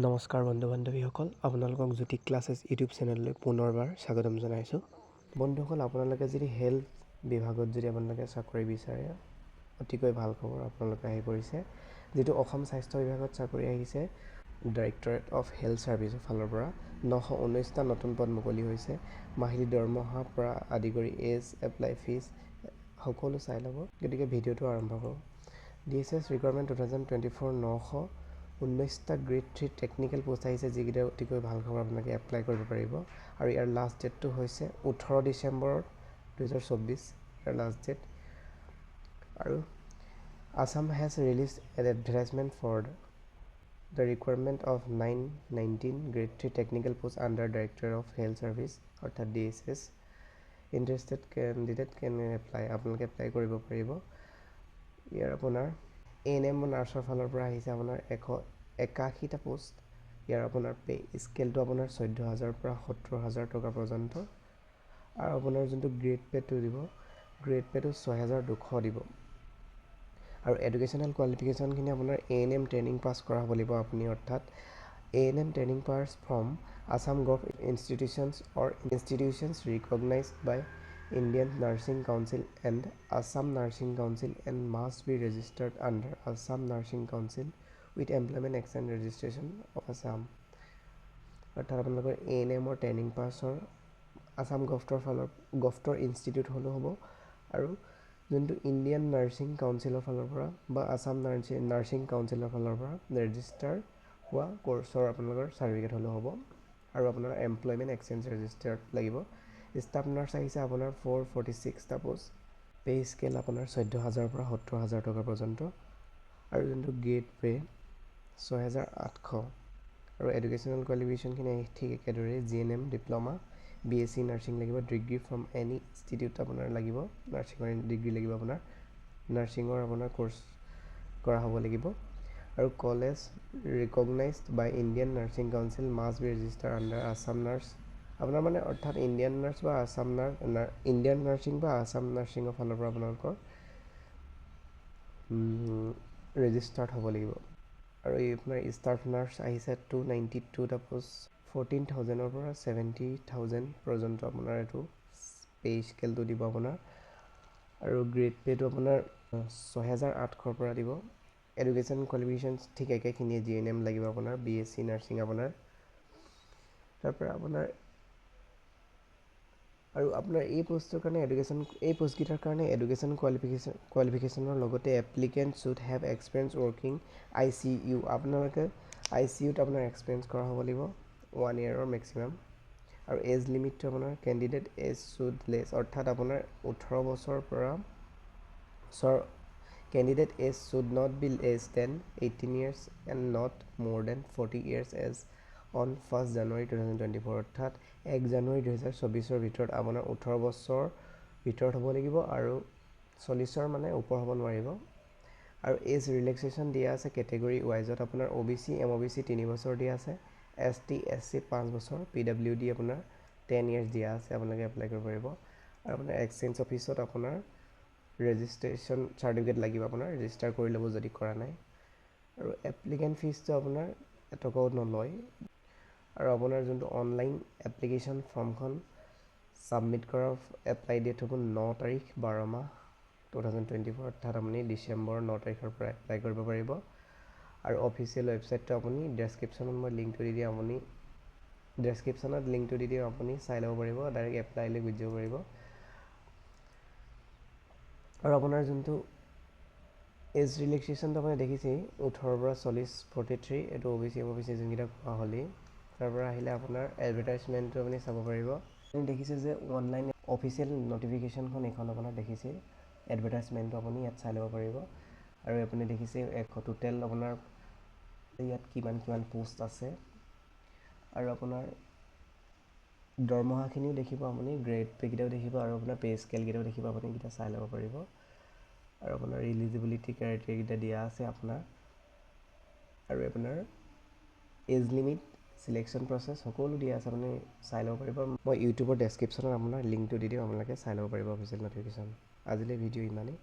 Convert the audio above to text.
নমস্কাৰ বন্ধু বান্ধৱীসকল, আপোনালোকক জ্যোতি ক্লাছেছ ইউটিউব চেনেললৈ পুনৰবাৰ স্বাগতম জনাইছোঁ। বন্ধুসকল, আপোনালোকে যদি হেল্থ বিভাগত যদি আপোনালোকে চাকৰি বিচাৰে, অতিকৈ ভাল খবৰ, আপোনালোকে আহি পৰিছে। যিটো অসম স্বাস্থ্য বিভাগত চাকৰি আহিছে, ডাইৰেক্টৰেট অফ হেল্থ ছাৰ্ভিচৰ ফালৰ পৰা 919টা নতুন পদ মুকলি হৈছে। মাহিলী দৰমহাৰ পৰা আদি কৰি এজ, এপ্লাই ফিজ সকলো চাই ল'ব। গতিকে ভিডিঅ'টো আৰম্ভ কৰোঁ। DSS ৰিকুৱাৰমেণ্ট 2024 919টা গ্ৰেড 3 টেকনিকেল পোষ্ট আহিছে, যিকেইটা অতিকৈ ভাল খবৰ, আপোনালোকে এপ্লাই কৰিব পাৰিব। আৰু ইয়াৰ লাষ্ট ডেটটো হৈছে 18 ডিচেম্বৰ 2024, ইয়াৰ লাষ্ট ডেট। আৰু Assam has release an advertisement for the recruitment of 919 grade 3 technical post under director of health services, অৰ্থাৎ DSS। Interested candidate can apply, আপোনালোকে এপ্লাই কৰিব পাৰিব। ইয়াৰ আপোনাৰ ANM নাৰ্ছৰ ফালৰ পৰা আহিছে আপোনাৰ 181টা পোষ্ট। ইয়াৰ আপোনাৰ পে স্কেলটো আপোনাৰ 14,000 পৰা 70,000 টকা পৰ্যন্ত। আৰু আপোনাৰ যোনটো গ্ৰেড পেটো দিব, গ্ৰেড পেটো 6,200 দিব। আৰু এডুকেশ্যনেল কোৱালিফিকেশ্যনখিনি আপোনাৰ ANM ট্ৰেইনিং পাছ কৰা হ'ব লাগিব আপুনি, অৰ্থাৎ ANM training pass from Assam government institutions recognised by Indian Nursing Council and Assam Nursing Council and must be registered under Assam Nursing Council with Employment Exchange Registration of Assam। অৰ্থাৎ আপোনালোকৰ ANMৰ training পাছৰ Assam গভটৰ institute হ'লেও হ'ব। আৰু যোনটো Indian nursing কাউন্সিলৰ ফালৰ পৰা বা আছাম নাৰ্ছিং কাউন্সিলৰ ফালৰ পৰা ৰেজিষ্টাৰ হোৱা কৰ্চৰ আপোনালোকৰ চাৰ্টিফিকেট হ'লেও হ'ব। আৰু আপোনাৰ এমপ্লয়মেণ্ট এক্সচেঞ্জ ৰেজিষ্টাৰ্ড লাগিব। ষ্টাফ নাৰ্ছ আহিছে আপোনাৰ 446টা পোষ্ট। পে স্কেল আপোনাৰ 14,000 পৰা 70,000 টকা পৰ্যন্ত। আৰু যোনটো গ্ৰেড পে 6,800। আৰু এডুকেশ্যনেল কোৱালিফিকেশ্যনখিনি ঠিক একেদৰে GNM ডিপ্ল'মা, BSc নাৰ্ছিং লাগিব, ডিগ্ৰী ফ্ৰম এনি ইনষ্টিটিউট আপোনাৰ লাগিব, নাৰ্ছিঙৰ ডিগ্ৰী লাগিব আপোনাৰ, নাৰ্ছিঙৰ আপোনাৰ কোৰ্চ কৰা হ'ব লাগিব। আৰু college recognised by Indian nursing council must be register under Assam nurse, আপোনাৰ মানে অৰ্থাৎ ইণ্ডিয়ান নাৰ্ছ বা আছাম ইণ্ডিয়ান নাৰ্ছিং বা আছাম নাৰ্ছিঙৰ ফালৰ পৰা আপোনালোকৰ ৰেজিষ্টাৰ্ড হ'ব লাগিব। আৰু এই আপোনাৰ ষ্টাফ নাৰ্ছ আহিছে 292টা পোষ্ট, 14,000ৰ পৰা 70,000 পৰ্যন্ত আপোনাৰ এইটো পে স্কেলটো দিব আপোনাৰ। আৰু গ্ৰেড পেটো আপোনাৰ 6,800ৰ পৰা দিব। এডুকেশ্যন কোৱালিফিকেশ্যন ঠিক একেখিনিয়ে, GNM লাগিব আপোনাৰ, BSc নাৰ্ছিং আপোনাৰ। তাৰপৰা আপোনাৰ আৰু আপোনাৰ এই পোষ্টৰ কাৰণে এই পোষ্টকেইটাৰ কাৰণে এডুকেশ্যন কোৱালিফিকেশ্যনৰ লগতে applicant should have experience working ICU, আপোনালোকে ICUত আপোনাৰ এক্সপিৰিয়েঞ্চ কৰা হ'ব লাগিব 1 yearৰ মেক্সিমাম। আৰু এজ লিমিটটো আপোনাৰ কেণ্ডিডেট এজ শ্বুড লেছ, অৰ্থাৎ আপোনাৰ 18 বছৰৰ পৰা candidate age should not be less than 18 years and not more than 40 years age on 1 January 2024, অৰ্থাৎ 1 জানুৱাৰী 2024 ভিতৰত আপোনাৰ 18 বছৰ ভিতৰত হ'ব লাগিব আৰু 40ৰ মানে ওপৰ হ'ব নোৱাৰিব। আৰু এজ ৰিলেক্সেশ্যন দিয়া আছে কেটেগৰী ৱাইজত, আপোনাৰ OBC MOBC 3 বছৰ দিয়া আছে, ST SC 5 বছৰ, PWD আপোনাৰ 10 years দিয়া আছে, আপোনালোকে এপ্লাই কৰিব পাৰিব। আৰু আপোনাৰ এক্সচেঞ্জ অফিচত আপোনাৰ ৰেজিষ্ট্ৰেশ্যন চাৰ্টিফিকেট লাগিব, আপোনাৰ ৰেজিষ্টাৰ কৰি ল'ব যদি কৰা নাই। আৰু এপ্লিকেণ্ট ফিজটো আপোনাৰ এটকাও নলয়। আৰু আপোনাৰ যোনটো অনলাইন এপ্লিকেশ্যন ফৰ্মখন ছাবমিট কৰাৰ এপ্লাই ডেট হ'ব 9 তাৰিখ 12 মাহ 2024, অৰ্থাৎ আপুনি ডিচেম্বৰ 9 তাৰিখৰ পৰা এপ্লাই কৰিব পাৰিব। আৰু অফিচিয়েল ৱেবছাইটটো আপুনি ডেছক্ৰিপশ্যনত মই লিংকটো দি দিম, আপুনি চাই ল'ব পাৰিব, ডাইৰেক্ট এপ্লাইলৈ গুচি যাব পাৰিব। আৰু আপোনাৰ যোনটো এজ ৰিলেক্সেশ্যনটো আপুনি দেখিছেই, 18 পৰা 40 43, এইটো OBC MOBC যোনকেইটা কোৱা হ'লেই। তাৰ পৰা আহিলে আপোনাৰ এডভাৰটাইজমেণ্টটো আপুনি চাব পাৰিব। আপুনি দেখিছে যে অনলাইন অফিচিয়েল নটিফিকেশ্যনখন এইখন আপোনাৰ দেখিছে, এডভাৰটাইজমেণ্টটো আপুনি ইয়াত চাই ল'ব পাৰিব। আৰু আপুনি দেখিছে টোটেল আপোনাৰ ইয়াত কিমান পোষ্ট আছে। আৰু আপোনাৰ দৰমহাখিনিও দেখিব আপুনি, গ্ৰেড পেকেইটাও দেখিব, আৰু আপোনাৰ পে স্কেলকেইটাও দেখিব, আপুনি এইকেইটা চাই ল'ব পাৰিব। আৰু আপোনাৰ ইলিজিবিলিটি ক্ৰাইটেৰিয়াকেইটা দিয়া আছে আপোনাৰ। আৰু আপোনাৰ এজ লিমিট, চিলেকশ্যন প্ৰচেছ সকলো দিয়া আছে, আপুনি চাই ল'ব পাৰিব। মই ইউটিউবৰ ডেছক্ৰিপশ্যনত আপোনাৰ লিংকটো দি দিম, আপোনালোকে চাই ল'ব পাৰিব অফিচিয়েল নটিফিকেশ্যন। আজিলৈ ভিডিঅ' ইমানেই।